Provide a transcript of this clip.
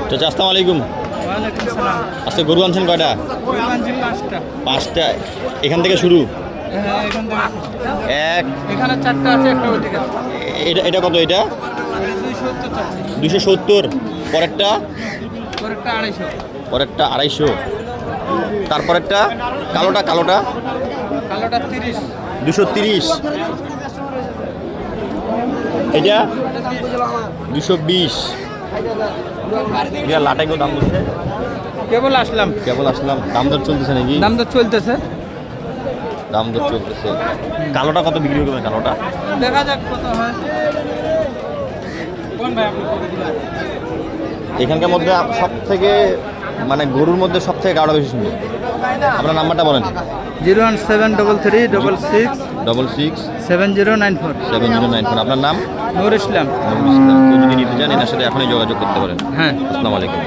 চাচা আসসালামু আলাইকুম। আজকে গরু আনছেন কয়টা? পাঁচটা। এখান থেকে শুরু? এক এখানে 4টা আছে, একটা ওই দিকে আছে। এটা কত? এটা 270 চাচ্ছি। 270। পরেরটা? পরেরটা 250। পরেরটা 250। তারপরেরটা কালোটা? কালোটা 30। 230। এটা 220। লাটাইগো দাম বলছে? কেবল আসলাম। কেবল আসলাম। দাম দর চলতেছে নাকি? দাম তো চলতেছে। দাম দর চলতেছে। কালোটা কত বিক্রি করবেন? কালোটা দেখা যাক কত হয়। এখানকার মধ্যে সব থেকে মানে গরুর মধ্যে সব থেকে কালোটা বেশি সুন্দর। আপনার নাম্বারটা বলেন। 01733 66 7094। 7094। আপনার নাম? নূর ইসলাম। নুরুল ইসলাম। কেউ যদি নিতে চান এনার সাথে এখনই যোগাযোগ করতে পারেন। হ্যাঁ। আসসালামু আলাইকুম।